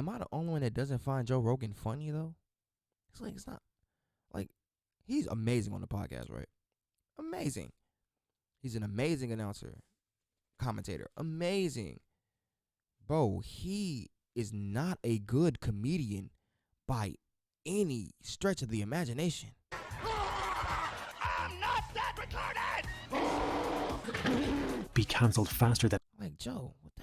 Am I the only one that doesn't find Joe Rogan funny though? It's not like he's amazing on the podcast, right? Amazing. He's an amazing announcer, commentator. Amazing. Bro, he is not a good comedian by any stretch of the imagination. I'm not that retarded! Be cancelled faster than Like, Joe, what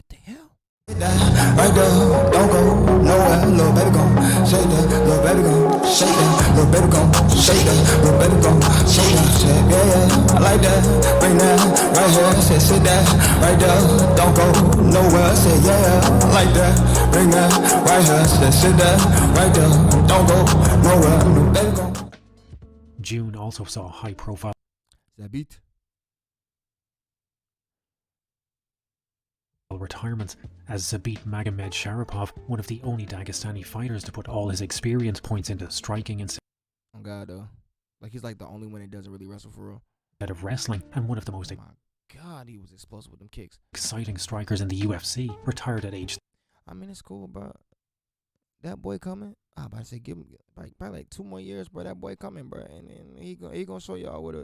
the hell? Right there, don't go nowhere, little baby gon' shake that, little baby gon' shake that, little baby gon' shake that, little baby gon' shake that, shit, yeah, I like that, bring that, right here, sit that, right there, don't go nowhere, say yeah, I like that, bring that, right here, sit that, right there, don't go nowhere, little baby gon'. June also saw high-profile Zabit. retirements, as Zabit Magomed Sharipov, one of the only Dagestani fighters to put all his experience points into striking instead Oh God, though. Like he's like the only one that doesn't really wrestle for real. of wrestling, and one of the most Oh my God, he was explosive with them kicks. exciting strikers in the UFC, retired at age I mean, it's cool, bro. That boy coming. I about to say, give him probably like 2 more years, bro. That boy coming, bro, and he gonna show y'all what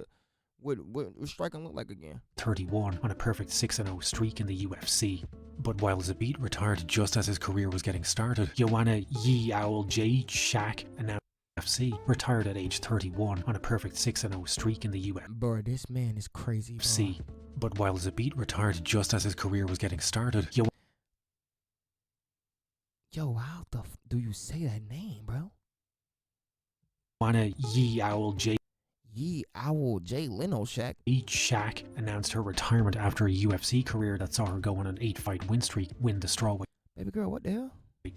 striking look like again. 31 on a perfect 6-0 streak in the UFC. But while Zabit retired just as his career was getting started, Joanna Yi Owl J Shaq announced UFC retired at age 31 on a perfect 6-0 streak in the Bro, this man is crazy, bro. UFC. But while Zabit retired just as his career was getting started, Yo, how the do you say that name, bro? Joanna Yi Owl J Ye Owl J Leno Shack. Shaq announced her retirement after a UFC career that saw her go on an 8-fight win streak, win the strawweight Baby girl, what the hell?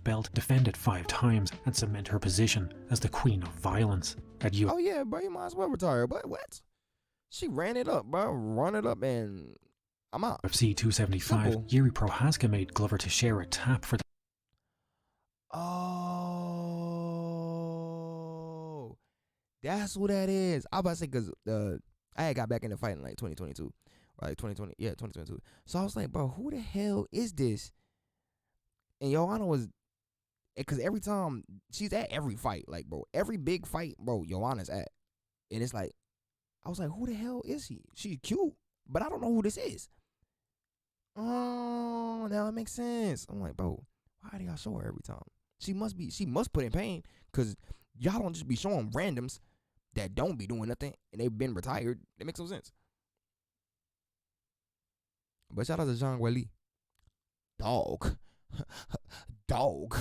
belt, defend it 5 times, and cement her position as the queen of violence. At Oh yeah, bro, you might as well retire. But what? She ran it up, bro. Run it up, and I'm out. UFC 275, Simple. Yuri Prohaska made Glover Teixeira tap for the Oh, that's what that is. I about to say because I had got back into fighting like 2022, or like 2020, yeah, 2022. So I was like, bro, who the hell is this? And Joanna was, because every time she's at every fight, like bro, every big fight, bro, Joanna's at, and it's like, I was like, who the hell is she? She's cute, but I don't know who this is. Oh, now it makes sense. I'm like, bro, why do y'all show her every time? She must put in pain, because y'all don't just be showing randoms that don't be doing nothing and they've been retired. It makes no sense. But shout out to Jean Welly. Dog. Dog.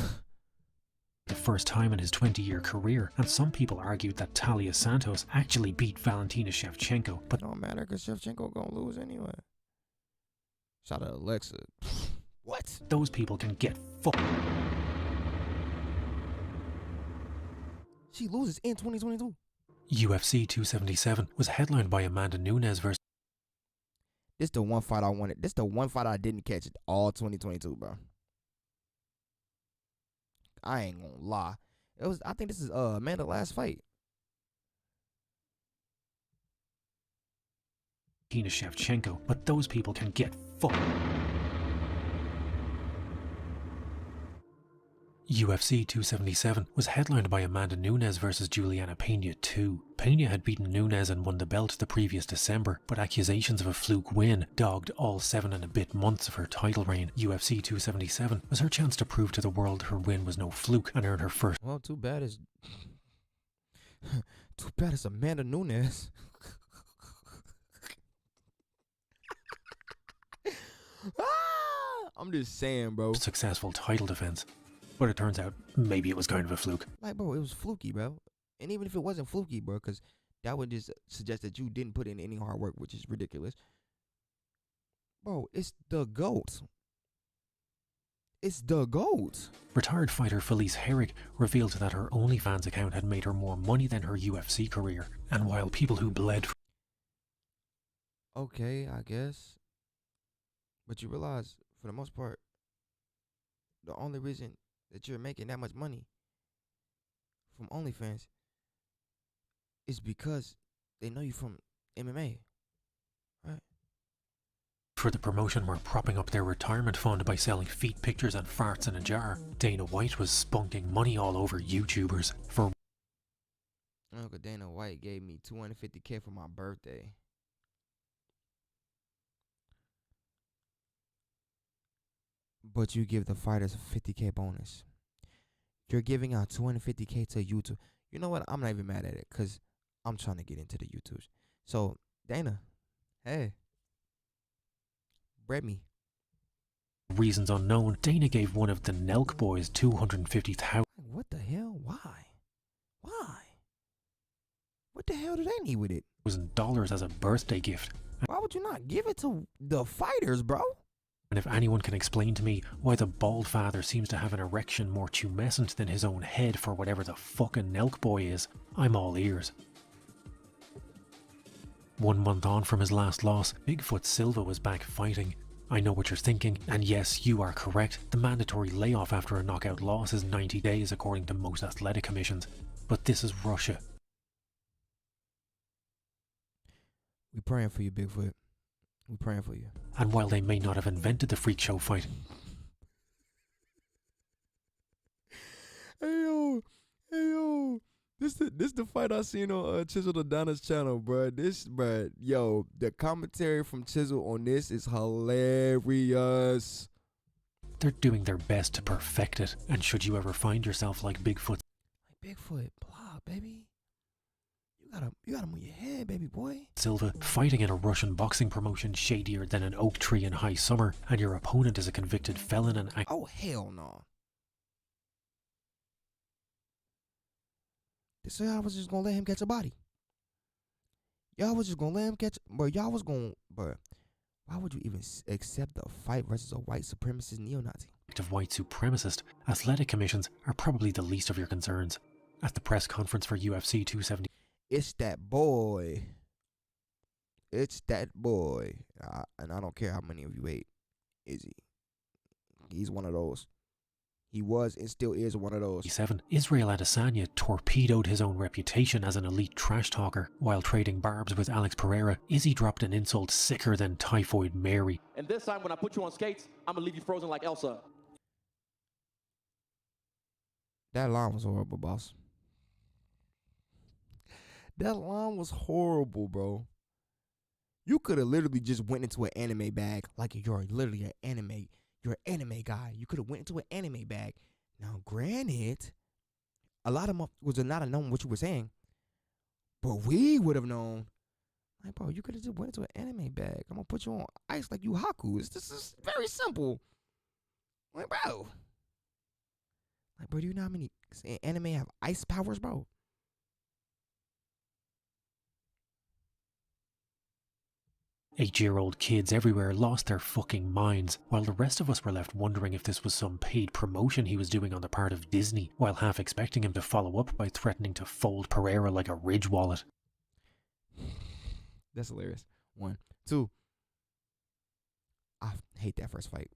the first time in his 20-year career, and some people argued that Talia Santos actually beat Valentina Shevchenko, but Don't matter because Shevchenko gonna lose anyway. Shout out to Alexa. What? those people can get fucked. She loses in 2022. UFC 277 was headlined by Amanda Nunes versus This the one fight I wanted. This the one fight I didn't catch all 2022, bro. I ain't gonna lie. I think this is Amanda's last fight. Valentina Shevchenko, but those people can get fucked. UFC 277 was headlined by Amanda Nunes versus Juliana Pena 2. Pena had beaten Nunes and won the belt the previous December, but accusations of a fluke win dogged all 7 and a bit months of her title reign. UFC 277 was her chance to prove to the world her win was no fluke and earn her first Well, too bad it's Amanda Nunes. I'm just saying, bro. successful title defense. But it turns out maybe it was kind of a fluke. Like, bro, it was fluky, bro. And even if it wasn't fluky, bro, because that would just suggest that you didn't put in any hard work, which is ridiculous. Bro, it's the GOAT. It's the GOAT. Retired fighter Felice Herrig revealed that her OnlyFans account had made her more money than her UFC career, and while people who bled for Okay, I guess. But you realize, for the most part, the only reason that you're making that much money from OnlyFans is because they know you from MMA, right? For the promotion were propping up their retirement fund by selling feet pictures and farts in a jar. Dana White was spunking money all over YouTubers. For Uncle Dana White gave me $250K for my birthday. But you give the fighters a $50K bonus. You're giving out $250K to YouTube. You know what? I'm not even mad at it because I'm trying to get into the YouTubes. So, Dana, hey, bread me. reasons unknown, Dana gave one of the Nelk boys $250,000 What the hell? Why? Why? What the hell do they need with it? as a birthday gift. Why would you not give it to the fighters, bro? And if anyone can explain to me why the bald father seems to have an erection more tumescent than his own head for whatever the fucking Nelk boy is, I'm all ears. 1 month on from his last loss, Bigfoot Silva was back fighting. I know what you're thinking, and yes, you are correct. The mandatory layoff after a knockout loss is 90 days according to most athletic commissions. But this is Russia. We praying for you, Bigfoot. We praying for you. And while they may not have invented the freak show fight, Hey yo, this the fight I seen on Chisel the Donna's channel, bro. Yo, the commentary from Chisel on this is hilarious. they're doing their best to perfect it. And should you ever find yourself like Bigfoot Like Bigfoot, blah, baby. You gotta move your head, baby boy. Silva, fighting in a Russian boxing promotion shadier than an oak tree in high summer, and your opponent is a convicted felon and Oh hell no. So y'all was just gonna let him catch a body. Y'all was just gonna let him catch, but y'all was gonna, but why would you even accept the fight versus a white supremacist neo-Nazi? active white supremacist, athletic commissions are probably the least of your concerns. At the press conference for UFC 270, It's that boy. It's that boy. And I don't care how many of you hate Izzy. He's one of those. He was and still is one of those. 7, Israel Adesanya torpedoed his own reputation as an elite trash talker. While trading barbs with Alex Pereira, Izzy dropped an insult sicker than Typhoid Mary. And this time when I put you on skates, I'm gonna leave you frozen like Elsa. That line was horrible, boss. That line was horrible, bro. You could have literally just went into an anime bag, like you're literally an anime. You're an anime guy. You could have went into an anime bag. Now, granted, a lot of them was not have known what you were saying, but we would have known. Like, bro, you could have just went into an anime bag. I'm gonna put you on ice like you Haku. This is very simple. Like, bro. Like, bro, do you know how many anime have ice powers, bro? 8-year-old kids everywhere lost their fucking minds, while the rest of us were left wondering if this was some paid promotion he was doing on the part of Disney, while half expecting him to follow up by threatening to fold Pereira like a Ridge wallet. That's hilarious. 1, 2. I hate that first fight.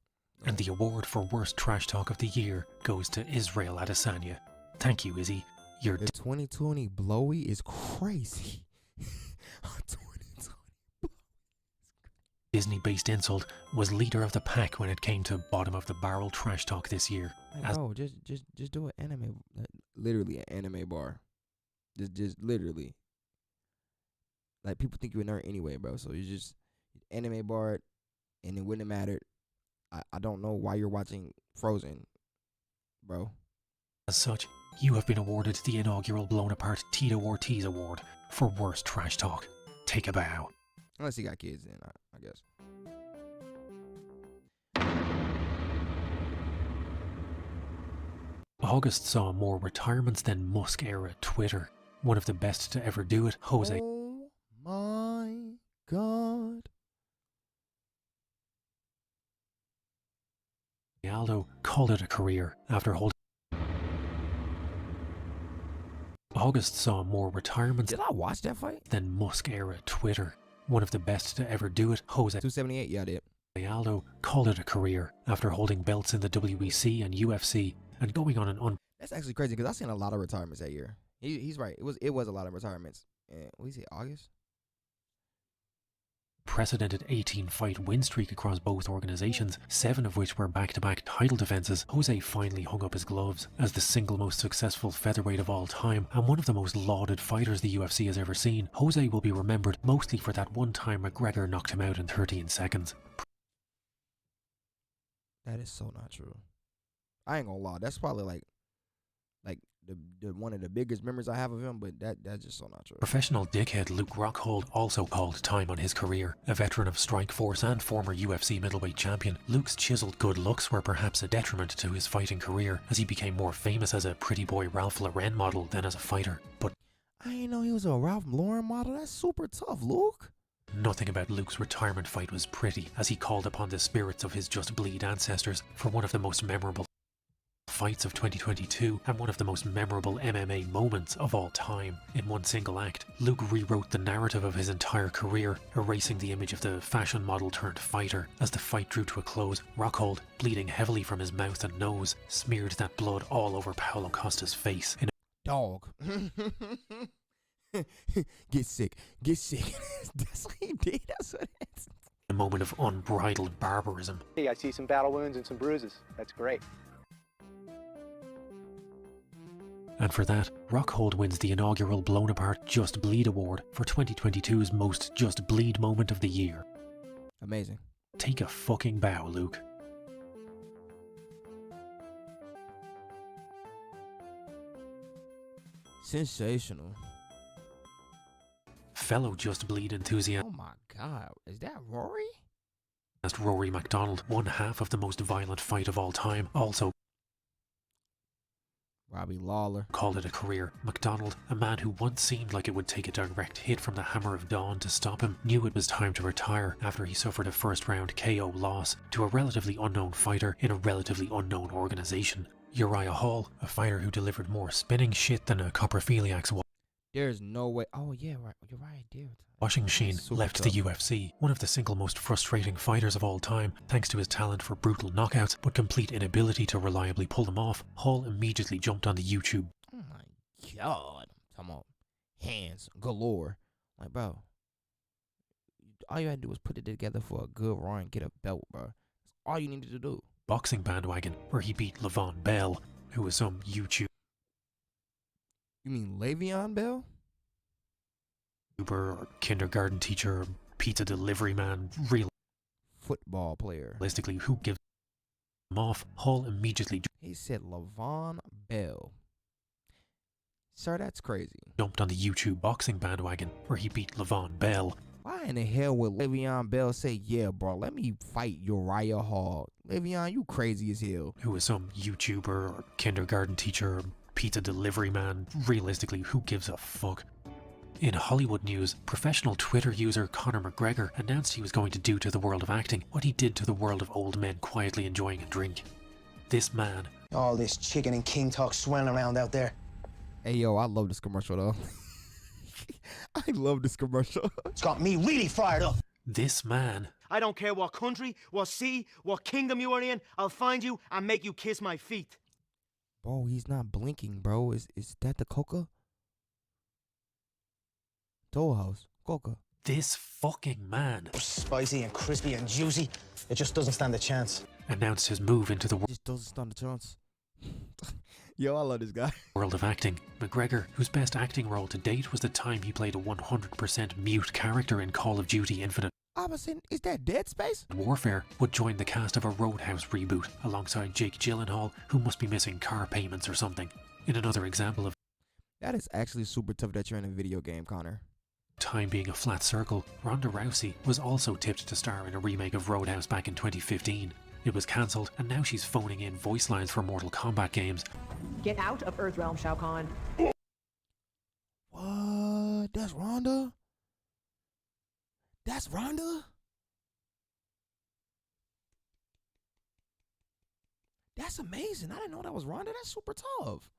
And the award for worst trash talk of the year goes to Israel Adesanya. Thank you, Izzy. Your The 2020 blowy is crazy. 2020. Disney-based insult was leader of the pack when it came to bottom of the barrel trash talk this year. Like, bro, just do an anime, literally an anime bar. Just literally. Like, people think you're a nerd anyway, bro. So you just anime bar, and it wouldn't have mattered. I don't know why you're watching Frozen, bro. As such, you have been awarded the inaugural Blownapart Tito Ortiz Award for worst trash talk. Take a bow. Unless he got kids, then I guess. August saw more retirements than Musk-era Twitter. One of the best to ever do it, Jose Oh my God. Aldo, called it a career after holding. August saw more retirements Did I watch that fight? than Musk-era Twitter. One of the best to ever do it, Jose 278, yeah, I did. Aldo, called it a career after holding belts in the WEC and UFC and going on an That's actually crazy because I seen a lot of retirements that year. He's right. It was a lot of retirements. And what do you say, August? Precedented 18-fight win streak across both organizations, 7 of which were back-to-back title defenses, Jose finally hung up his gloves. As the single most successful featherweight of all time and one of the most lauded fighters the UFC has ever seen, Jose will be remembered mostly for that one time McGregor knocked him out in 13 seconds. That is so not true. I ain't gonna lie. That's probably like the one of the biggest memories I have of him, but that's just so not true. Professional dickhead Luke Rockhold also called time on his career. A veteran of Strikeforce and former UFC middleweight champion, Luke's chiseled good looks were perhaps a detriment to his fighting career, as he became more famous as a pretty boy Ralph Lauren model than as a fighter. But I didn't know he was a Ralph Lauren model. That's super tough, Luke. nothing about Luke's retirement fight was pretty, as he called upon the spirits of his Just Bleed ancestors for one of the most memorable fights of 2022 and one of the most memorable MMA moments of all time. In one single act, Luke rewrote the narrative of his entire career, erasing the image of the fashion model turned fighter. As the fight drew to a close, Rockhold, bleeding heavily from his mouth and nose, smeared that blood all over Paulo Costa's face. In Dog. Get sick. Get sick. That's what he did. That's what it is. a moment of unbridled barbarism. Hey, I see some battle wounds and some bruises. That's great. And for that, Rockhold wins the inaugural Blownapart Just Bleed Award for 2022's most Just Bleed moment of the year. Amazing. Take a fucking bow, Luke. Sensational. Fellow Just Bleed enthusiast Oh my God. Is that Rory? Rory MacDonald, one half of the most violent fight of all time, also Robbie Lawler. called it a career. MacDonald, a man who once seemed like it would take a direct hit from the hammer of dawn to stop him, knew it was time to retire after he suffered a first-round KO loss to a relatively unknown fighter in a relatively unknown organization. Uriah Hall, a fighter who delivered more spinning shit than a coprophiliac's There's no way. Oh, yeah, right. You're right, dude. washing machine, Super left tough. the UFC, one of the single most frustrating fighters of all time, thanks to his talent for brutal knockouts but complete inability to reliably pull them off. Hall immediately jumped on the YouTube Oh my God. I'm talking about hands galore. Like, bro, all you had to do was put it together for a good run and get a belt, bro. That's all you needed to do. boxing bandwagon, where he beat Levon Bell, who was some YouTuber You mean Le'Veon Bell? or kindergarten teacher or pizza delivery man. Football player. Realistically, who gives him off? Hall immediately He said Levon Bell. Sir, that's crazy. jumped on the YouTube boxing bandwagon, where he beat Levon Bell, Why in the hell would Le'Veon Bell say, yeah, bro, let me fight Uriah Hall? Le'Veon, you crazy as hell. who was some YouTuber or kindergarten teacher or pizza delivery man. Realistically, who gives a fuck? In Hollywood news, professional Twitter user Conor McGregor announced he was going to do to the world of acting what he did to the world of old men quietly enjoying a drink. This man, All this chicken and king talk swirling around out there. Hey, yo, I love this commercial, though. I love this commercial. It's got me really fired up. this man I don't care what country, what sea, what kingdom you are in, I'll find you and make you kiss my feet. Bro, he's not blinking, bro. Is that the Coca? Toll House. Coca. This fucking man Spicy and crispy and juicy. It just doesn't stand a chance. announced his move into the Just doesn't stand a chance. Yo, I love this guy. world of acting. McGregor, whose best acting role to date was the time he played a 100% mute character in Call of Duty Infinite I was saying, is that Dead Space? Warfare, would join the cast of a Roadhouse reboot alongside Jake Gyllenhaal, who must be missing car payments or something. In another example of That is actually super tough that you're in a video game, Connor. time being a flat circle, Ronda Rousey was also tipped to star in a remake of Roadhouse back in 2015. It was cancelled, and now she's phoning in voice lines for Mortal Kombat games. Get out of Earthrealm, Shao Kahn. What? That's Rhonda? That's Rhonda? That's amazing. I didn't know that was Rhonda. That's super tough.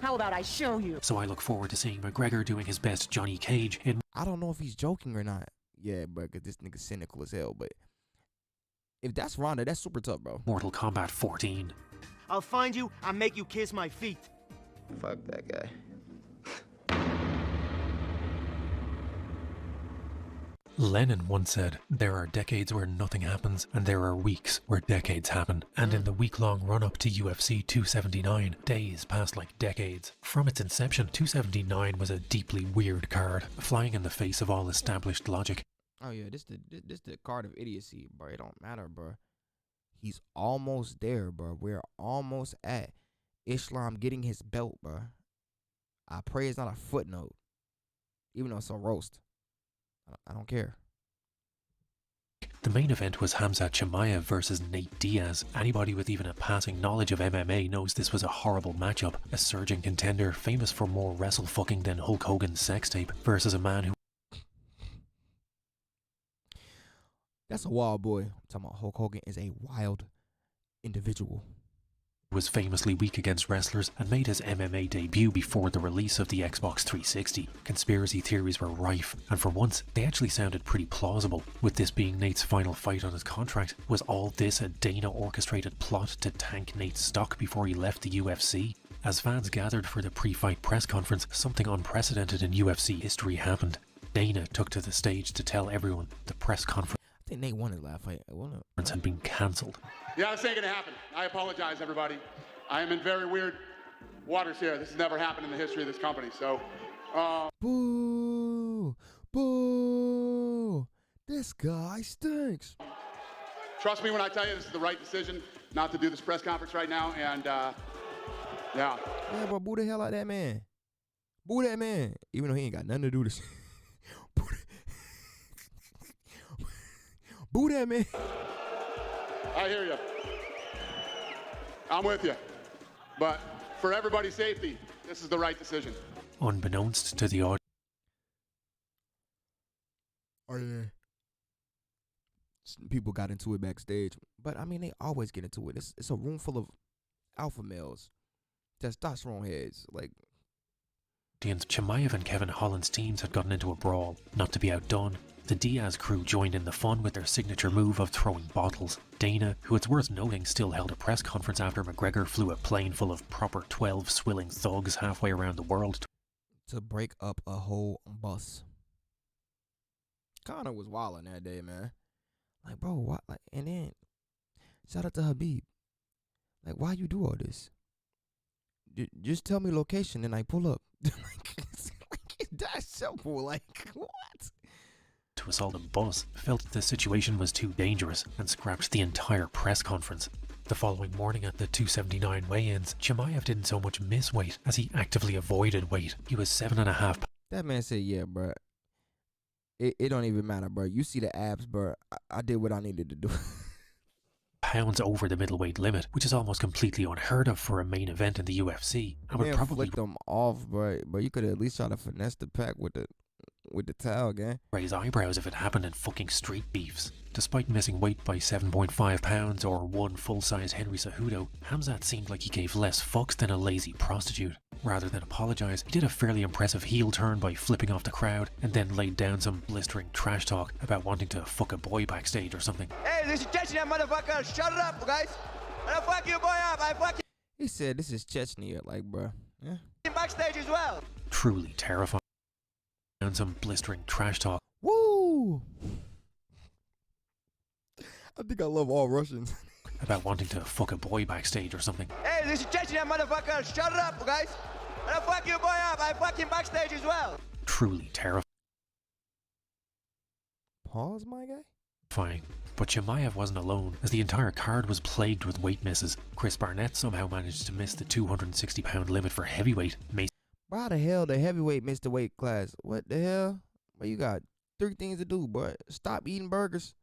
How about I show you? So I look forward to seeing McGregor doing his best Johnny Cage in I don't know if he's joking or not. Yeah, bro, because this nigga's cynical as hell. But if that's Rhonda, that's super tough, bro. Mortal Kombat 14. I'll find you and make you kiss my feet. Fuck that guy. Lenin once said, "There are decades where nothing happens, and there are weeks where decades happen." And in the week-long run-up to UFC 279, days passed like decades. From its inception, 279 was a deeply weird card, flying in the face of all established logic. Oh yeah, this the card of idiocy, bro. It don't matter, bro. He's almost there, bro. We're almost at Islam getting his belt, bro. I pray it's not a footnote, even though it's a roast. I don't care. The main event was Khamzat Chimaev versus Nate Diaz. Anybody with even a passing knowledge of MMA knows this was a horrible matchup. A surging contender, famous for more wrestle fucking than Hulk Hogan's sex tape, versus a man who... That's a wild boy. I'm talking about Hulk Hogan is a wild individual. was famously weak against wrestlers and made his MMA debut before the release of the Xbox 360. Conspiracy theories were rife, and for once, they actually sounded pretty plausible. With this being Nate's final fight on his contract, was all this a Dana-orchestrated plot to tank Nate's stock before he left the UFC? As fans gathered for the pre-fight press conference, something unprecedented in UFC history happened. Dana took to the stage to tell everyone the press conference I think Nate won his last fight. had been cancelled. Yeah, this ain't gonna happen. I apologize, everybody. I am in very weird waters here. This has never happened in the history of this company, so... Boo! Boo! This guy stinks. Trust me when I tell you this is the right decision not to do this press conference right now, and, yeah. Yeah, but boo the hell out of that man. Boo that man. Even though he ain't got nothing to do with this. Boo that man. I hear you. I'm with you. But for everybody's safety, this is the right decision. Unbeknownst to the audience, People got into it backstage. But, I mean, they always get into it. It's a room full of alpha males. Testosterone heads. Like, Chimaev and Kevin Holland's teams had gotten into a brawl. Not to be outdone, the Diaz crew joined in the fun with their signature move of throwing bottles. Dana, who it's worth noting still held a press conference after McGregor flew a plane full of proper 12 swilling thugs halfway around the world to break up a whole bus. Conor was wilding that day, man. Like, bro, what? Like, and then, shout out to Habib. Like, why you do all this? Just tell me location and I pull up. It's that simple. Like, what? To assault a bus, felt the situation was too dangerous and scrapped the entire press conference. The following morning at the 279 weigh-ins, Chimaev didn't so much miss weight as he actively avoided weight. He was 7.5. That man said, yeah, bro. It don't even matter, bro. You see the abs, bro. I did what I needed to do. Pounds over the middleweight limit, which is almost completely unheard of for a main event in the UFC. And would probably flick them off, bro. But you could at least try to finesse the pack with the towel, gang. Raise eyebrows if it happened in fucking street beefs. Despite missing weight by 7.5 pounds or one full-size Henry Cejudo, Khamzat seemed like he gave less fucks than a lazy prostitute. Rather than apologise, he did a fairly impressive heel turn by flipping off the crowd and then laid down some blistering trash talk about wanting to fuck a boy backstage or something. Hey, this is Chechnya, motherfucker! Shut it up, guys! I'll fuck you, boy, up! I fuck you! He said this is Chechnya, like, bro. Yeah. Backstage as well! Truly terrifying. And some blistering trash talk. Woo! I think I love all Russians. About wanting to fuck a boy backstage or something. Hey, this is Chechnya, motherfucker! Shut it up, guys! I'll fuck you, boy, up! I fuck him backstage as well! Truly terrifying. Pause, my guy? Fine. But Chimaev wasn't alone, as the entire card was plagued with weight misses. Chris Barnett somehow managed to miss the 260-pound limit for heavyweight. Why the hell the heavyweight missed the weight class? What the hell? Well, you got 3 things to do, boy. Stop eating burgers.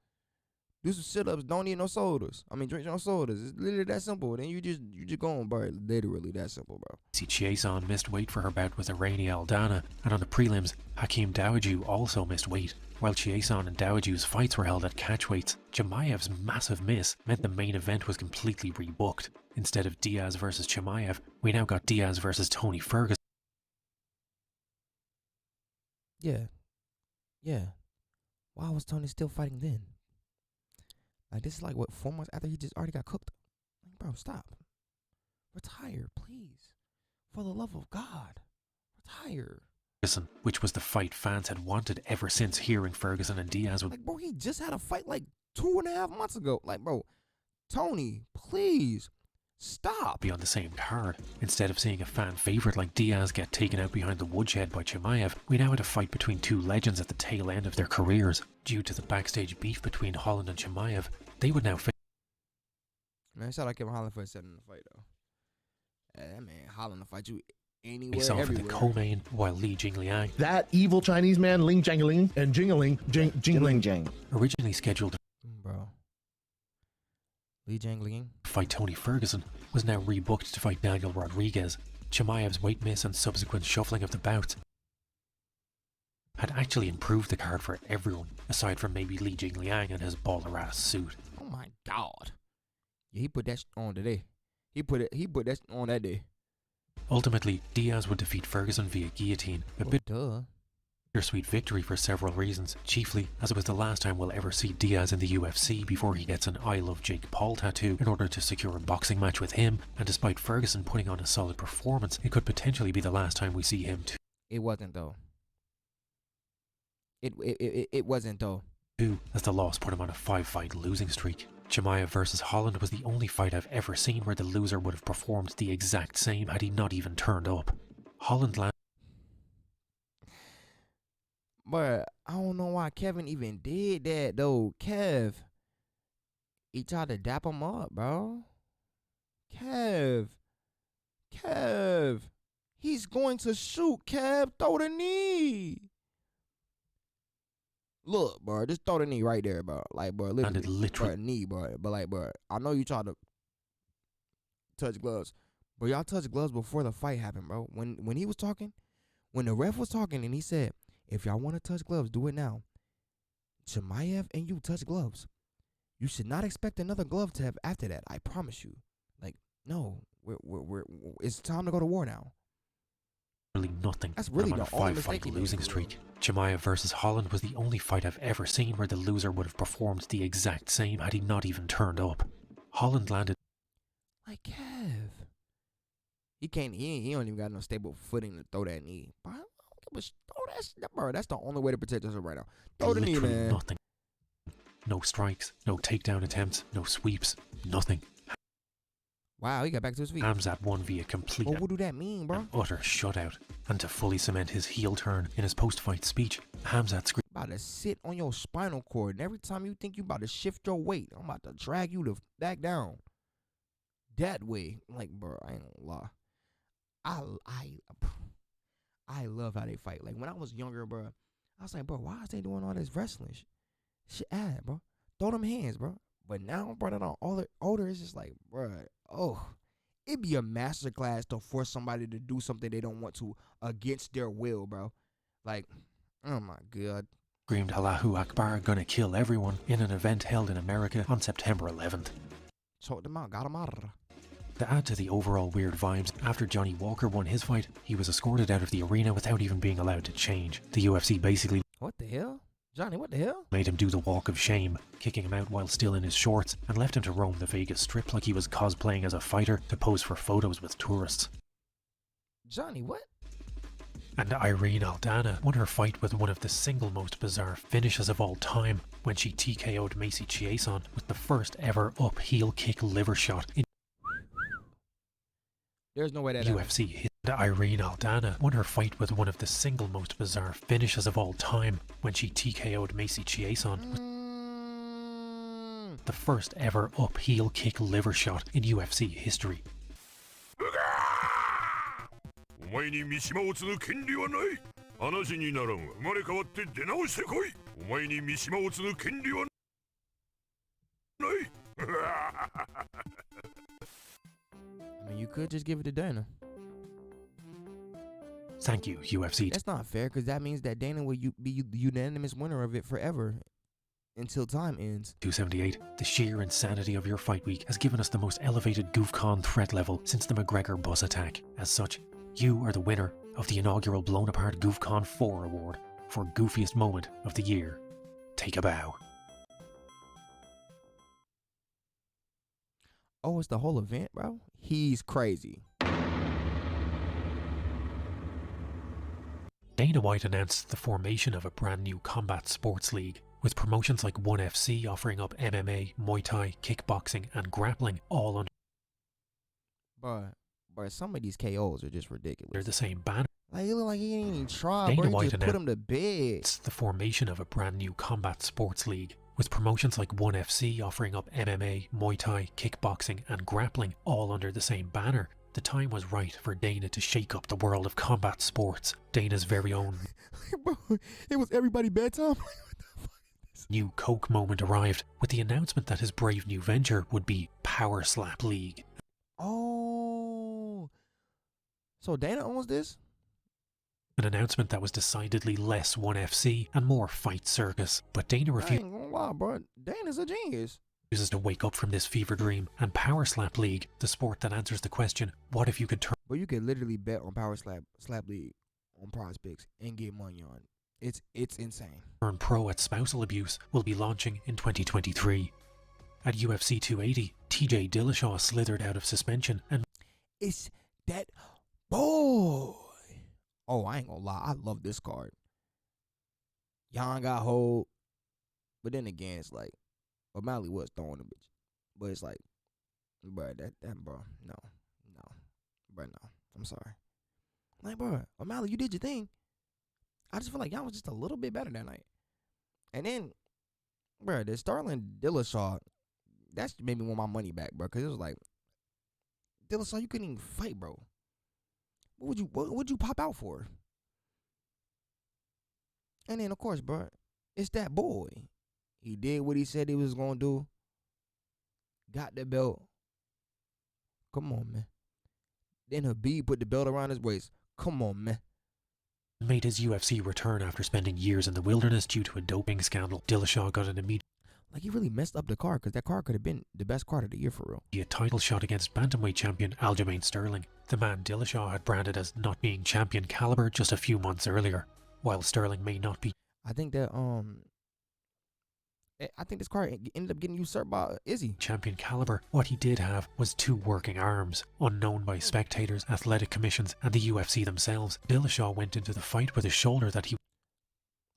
Do some sit-ups. Don't eat no sodas. I mean, drink no sodas. It's literally that simple. Then you just go on, bro. Literally that simple, bro. Chiason missed weight for her bout with Irani Aldana, and on the prelims, Hakeem Dawodu also missed weight. While Chiason and Dawodu's fights were held at catchweights, Chimaev's massive miss meant the main event was completely rebooked. Instead of Diaz versus Chimaev, we now got Diaz versus Tony Ferguson. Yeah. Why was Tony still fighting then? Like, this is like, what, 4 months after he just already got cooked? Like, bro, stop. Retire, please. For the love of God. Retire. Ferguson, which was the fight fans had wanted ever since hearing Ferguson and Diaz would Like, bro, he just had a fight like 2.5 months ago. Like, bro, Tony, please stop. be on the same card. Instead of seeing a fan favourite like Diaz get taken out behind the woodshed by Chimaev, we now had a fight between two legends at the tail end of their careers. Due to the backstage beef between Holland and Chimaev, they would now face. Man, shout out Kevin Holland for setting the fight, though. That man, Holland will fight you anywhere, Face off in everywhere. the co-main, while Li Jingliang, That evil Chinese man, Ling Jangling and Jingling, Jingling Jang. originally scheduled to Bro. Li Jiangling. fight Tony Ferguson, was now rebooked to fight Daniel Rodriguez. Chimaev's weight miss and subsequent shuffling of the bouts had actually improved the card for everyone, aside from maybe Li Jingliang and his baller-ass suit. Oh my God. Yeah, he put that on today. He put that on that day. Ultimately, Diaz would defeat Ferguson via guillotine, a Oh, bit duh. bittersweet victory for several reasons, chiefly as it was the last time we'll ever see Diaz in the UFC before he gets an I Love Jake Paul tattoo in order to secure a boxing match with him, and despite Ferguson putting on a solid performance, it could potentially be the last time we see him It wasn't, though. It wasn't, though. too, as the loss put him on a 5-fight losing streak. Chimaev versus Holland was the only fight I've ever seen where the loser would have performed the exact same had he not even turned up. Holland landed But I don't know why Kevin even did that, though. Kev, he tried to dap him up, bro. Kev, he's going to shoot. Kev, throw the knee. Look, bro, just throw the knee right there, bro. Like, bro, literally, bro, knee, bro. But like, bro, I know you tried to touch gloves, but y'all touched gloves before the fight happened, bro. When he was talking, when the ref was talking, and he said, if y'all want to touch gloves, do it now. Chimaev and you touch gloves. You should not expect another glove tap after that. I promise you. Like, no, we're it's time to go to war now. really nothing. That's really on a the only 5-fight mistake he made, losing bro. streak. Chimaev versus Holland was the only fight I've ever seen where the loser would have performed the exact same had he not even turned up. Holland landed Like, Kev, he don't even got no stable footing to throw that knee. Bro, bro, that's the only way to protect yourself right now. Throw the knee, literally man. nothing. No strikes, no takedown attempts, no sweeps, nothing. Wow, he got back to his feet. Hamzat won via complete Well, what do that mean, bro? and utter shutout. And to fully cement his heel turn in his post-fight speech, Hamzat screamed, About to sit on your spinal cord, and every time you think you about to shift your weight, I'm about to drag you back down. That way, like, bro, I ain't gonna lie. I love how they fight. Like, when I was younger, bro, I was like, bro, why is they doing all this wrestling shit? Bro, throw them hands, bro. But now, bro, that I'm older, it's just like, bro, it'd be a masterclass to force somebody to do something they don't want to against their will, bro. Like, oh my God. screamed Allahu Akbar, gonna kill everyone, in an event held in America on September 11th. Choked them out, got them out. To add to the overall weird vibes, after Johnny Walker won his fight, he was escorted out of the arena without even being allowed to change. The UFC basically What the hell? Johnny, what the hell? made him do the walk of shame, kicking him out while still in his shorts, and left him to roam the Vegas Strip like he was cosplaying as a fighter to pose for photos with tourists. Johnny, what? And Irene Aldana won her fight with one of the single most bizarre finishes of all time when she TKO'd Macy Chiasson with the first ever up heel kick liver shot in There's no way that UFC history. Irene Aldana won her fight with one of the single most bizarre finishes of all time when she TKO'd Macy Chiasson with the first ever up heel kick liver shot in UFC history. お前に三島を継ぐ権利はない。話にならんわ。生まれ変わって出直してこい。お前に三島を継ぐ権利はない。I mean, you could just give it to Dana. Thank you, UFC. That's not fair, because that means that Dana will be the unanimous winner of it forever until time ends. 278. The sheer insanity of your fight week has given us the most elevated GoofCon threat level since the McGregor bus attack. As such, you are the winner of the inaugural Blownapart GoofCon 4 award for goofiest moment of the year. Take a bow. Oh, it's the whole event, bro? He's crazy. Dana White announced the formation of a brand new combat sports league, with promotions like ONE FC offering up MMA, Muay Thai, kickboxing and grappling all under some of these KOs are just ridiculous. the same banner. Like, he look like he ain't even tried, Dana bro. He White just put him to bed. It's the formation of a brand new combat sports league, with promotions like ONE FC offering up MMA, Muay Thai, kickboxing and grappling all under the same banner. The time was right for Dana to shake up the world of combat sports. Dana's very own Bro, it was everybody bedtime. new Coke moment arrived, with the announcement that his brave new venture would be Power Slap League. Oh, so Dana owns this? An announcement that was decidedly less ONE FC and more Fight Circus, but Dana I ain't gonna lie, bro. Dana's a genius. refuses to wake up from this fever dream, and Power Slap League, the sport that answers the question, what if you could turn... But you could literally bet on Power Slap League on Prize Picks and get money on it. It's insane. Turn pro at spousal abuse will be launching in 2023. At UFC 280, TJ Dillashaw slithered out of suspension and... It's that boy. Oh, I ain't gonna lie. I love this card. Jan got hold. But then again, it's like, O'Malley was throwing the bitch. But it's like, bro, bro, no. Bro, no. I'm sorry. Like, bro, O'Malley, you did your thing. I just feel like Jan was just a little bit better that night. And then, bro, the Sterling Dillashaw, that's made me want my money back, bro. Because it was like, Dillashaw, you couldn't even fight, bro. What would you pop out for? And then, of course, bro, it's that boy. He did what he said he was going to do. Got the belt. Come on, man. Then Habib put the belt around his waist. Come on, man. made his UFC return after spending years in the wilderness due to a doping scandal. Dillashaw got an immediate... Like, he really messed up the card, because that card could have been the best card of the year for real. A title shot against bantamweight champion Aljamain Sterling, the man Dillashaw had branded as not being champion caliber just a few months earlier. While Sterling may not be... I think that, I think this card ended up getting usurped by Izzy. Champion caliber, what he did have was 2 working arms, unknown by spectators, athletic commissions, and the UFC themselves. Dillashaw went into the fight with a shoulder that he...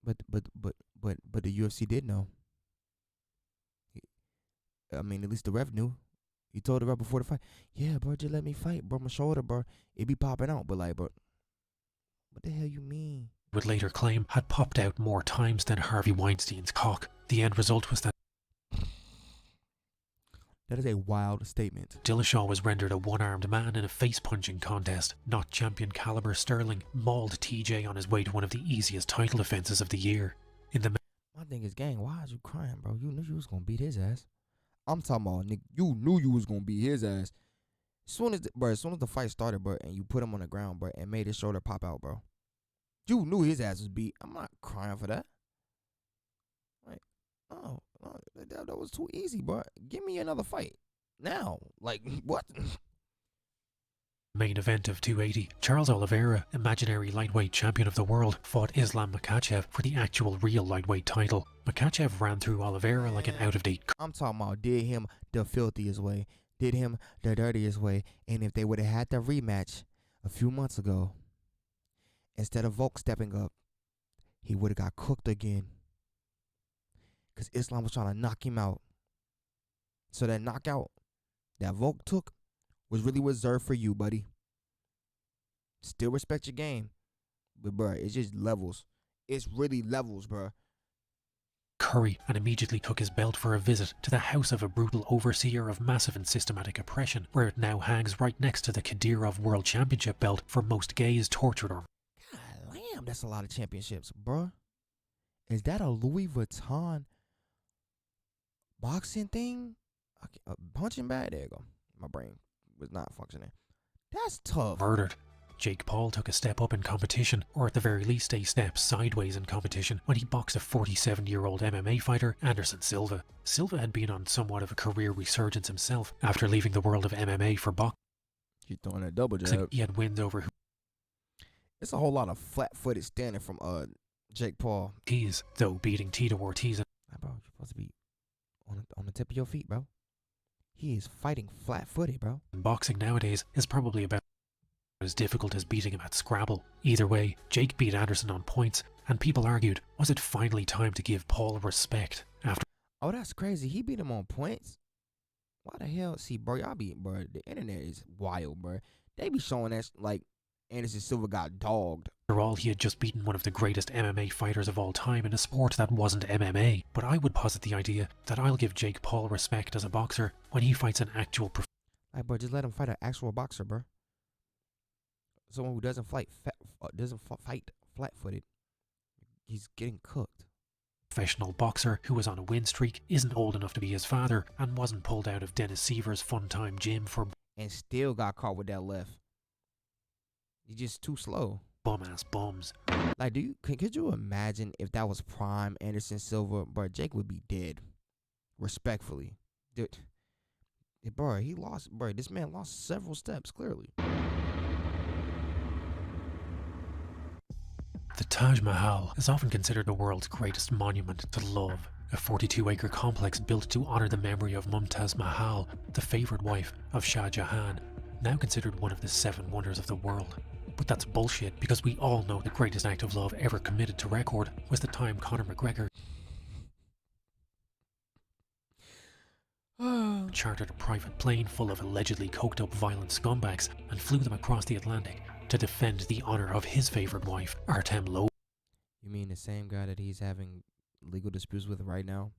But the UFC did know. I mean, at least the ref knew. He told the ref before the fight, yeah, bro, just let me fight, bro. My shoulder, bro, it be popping out. But like, bro, what the hell you mean? Would later claim had popped out more times than Harvey Weinstein's cock. The end result was that... That is a wild statement. Dillashaw was rendered a one-armed man in a face-punching contest. Not champion caliber Sterling mauled TJ on his way to one of the easiest title defenses of the year. In the... My thing is, gang, why is you crying, bro? You knew you was gonna beat his ass. I'm talking about, nigga, you knew you was gonna beat his ass. As soon as the fight started, bro, and you put him on the ground, bro, and made his shoulder pop out, bro, you knew his ass was beat. I'm not crying for that. Like, oh, that was too easy, bro. Give me another fight now. Like, what? Main event of 280, Charles Oliveira, imaginary lightweight champion of the world, fought Islam Makhachev for the actual real lightweight title. Makhachev ran through Oliveira like an out-of-date... I'm talking about did him the filthiest way, did him the dirtiest way, and if they would have had the rematch a few months ago, instead of Volk stepping up, he would have got cooked again. Because Islam was trying to knock him out. So that knockout that Volk took was really reserved for you, buddy. Still respect your game. But, bro, it's just levels. It's really levels, bro. Curry, and immediately took his belt for a visit to the house of a brutal overseer of massive and systematic oppression, where it now hangs right next to the Kadyrov World Championship belt for most gays tortured or... God damn, that's a lot of championships, bro. Is that a Louis Vuitton boxing thing? Okay, a punching bag? There you go. My brain was not functioning. That's tough. Murdered. Jake Paul took a step up in competition, or at the very least a step sideways in competition, when he boxed a 47-year-old MMA fighter, Anderson Silva. Silva had been on somewhat of a career resurgence himself after leaving the world of MMA for boxing. He's throwing a double jab. He had wins over... It's a whole lot of flat-footed standing from Jake Paul. Ortiz, though beating Tito Ortiz... Bro, you're supposed to be on the tip of your feet, bro. He is fighting flat-footed, bro. Boxing nowadays is probably about... as difficult as beating him at Scrabble. Either way, Jake beat Anderson on points, and people argued, was it finally time to give Paul respect after... Oh, that's crazy. He beat him on points? Why the hell? See, bro, y'all be, bro, the internet is wild, bro. They be showing us, like, Anderson Silva got dogged. After all, he had just beaten one of the greatest MMA fighters of all time in a sport that wasn't MMA. But I would posit the idea that I'll give Jake Paul respect as a boxer when he fights an actual Like, bro, just let him fight an actual boxer, bro. Someone who doesn't fight flat-footed. He's getting cooked. Professional boxer who was on a win streak, isn't old enough to be his father, and wasn't pulled out of Dennis Seaver's fun-time gym for... And still got caught with that left. He's just too slow. Bum-ass bums. Like, could you imagine if that was prime Anderson Silva? Bro, Jake would be dead. Respectfully. Dude. Bro, he lost... Bro, this man lost several steps, clearly. The Taj Mahal is often considered the world's greatest monument to love. A 42-acre complex built to honor the memory of Mumtaz Mahal, the favorite wife of Shah Jahan, now considered one of the 7 wonders of the world. But that's bullshit, because we all know the greatest act of love ever committed to record was the time Conor McGregor chartered a private plane full of allegedly coked-up violent scumbags and flew them across the Atlantic to defend the honor of his favorite wife, Artem Lobov. You mean the same guy that he's having legal disputes with right now?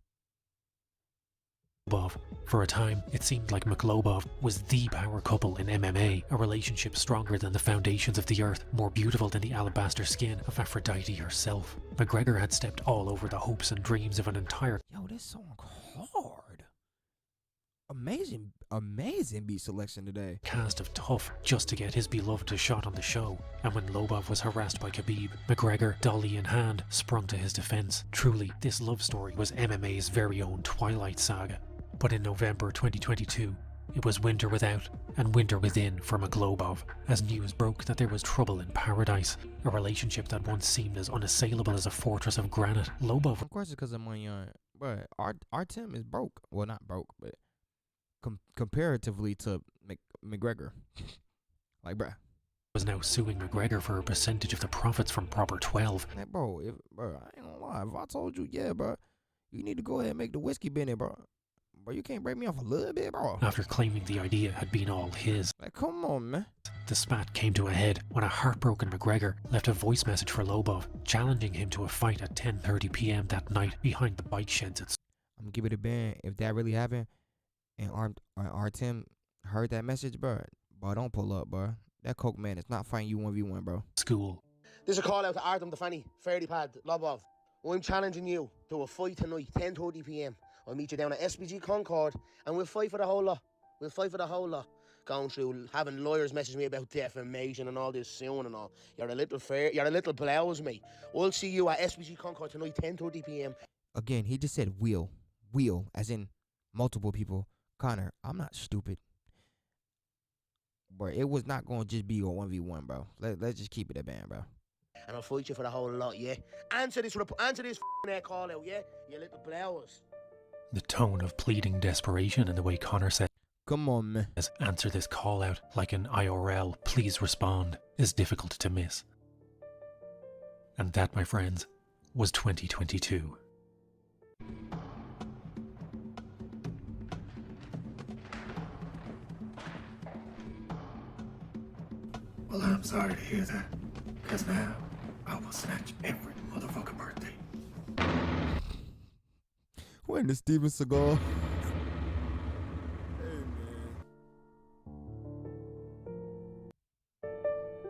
For a time, it seemed like McLobov was the power couple in MMA, a relationship stronger than the foundations of the earth, more beautiful than the alabaster skin of Aphrodite herself. McGregor had stepped all over the hopes and dreams of an entire... Yo, this song hard. Amazing beat selection today. Cast of T.U.F just to get his beloved a shot on the show. And when Lobov was harassed by Khabib, McGregor, dolly in hand, sprung to his defense. Truly, this love story was MMA's very own Twilight Saga. But in November 2022, it was winter without and winter within for McLobov, as news broke that there was trouble in paradise, a relationship that once seemed as unassailable as a fortress of granite. Lobov... Of course it's because of money on... But Artem is broke. Well, not broke, but... comparatively to McGregor. Like, bruh. Was now suing McGregor for a percentage of the profits from Proper 12. Like, bro, I ain't gonna lie. If I told you, yeah, bro, you need to go ahead and make the whiskey Benny, bro. Bro, you can't break me off a little bit, bro. After claiming the idea had been all his. Like, come on, man. The spat came to a head when a heartbroken McGregor left a voice message for Lobov, challenging him to a fight at 10:30 p.m. that night behind the bike sheds at... I'm gonna give it a ban. If that really happened, and Artem heard that message, bro, don't pull up, bro. That coke man is not fighting you 1v1, bro. School. There's a call out to Artem the Fanny, Fairly Pad, Lobov. I'm challenging you to a fight tonight, 10:30 p.m. I'll meet you down at SPG Concord, and we'll fight for the whole lot. We'll fight for the whole lot. Going through, having lawyers message me about defamation and all this soon and all. You're a little blouse, mate. We'll see you at SPG Concord tonight, 10:30 p.m. Again, he just said we'll, as in multiple people. Connor, I'm not stupid. Bro, it was not going to just be a 1v1, bro. Let's just keep it a band, bro. And I'll fight you for the whole lot, yeah? Answer this call out, yeah? You little blouse. The tone of pleading desperation and the way Connor said, "Come on, man. Answer this call out like an IRL, please respond," is difficult to miss. And that, my friends, was 2022. Well, I'm sorry to hear that, because now I will snatch every motherfucking birthday. When the Steven Seagal.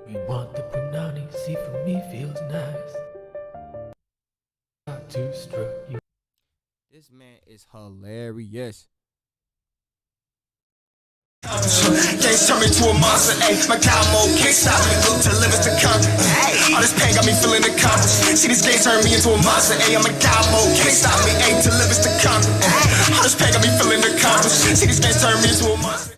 We want the punani, see for me feels nice. Got to struck you. This man is hilarious. Can't turn me to a monster, ayy. My cowmo can't stop me. Look to live is to conquer. All this pain got me feeling accomplished. See, these games turn me into a monster, ayy. I'm a cowmo, can't stop me, ayy. To live is to conquer. All this pain got me feeling accomplished. See, these games turn me into a monster.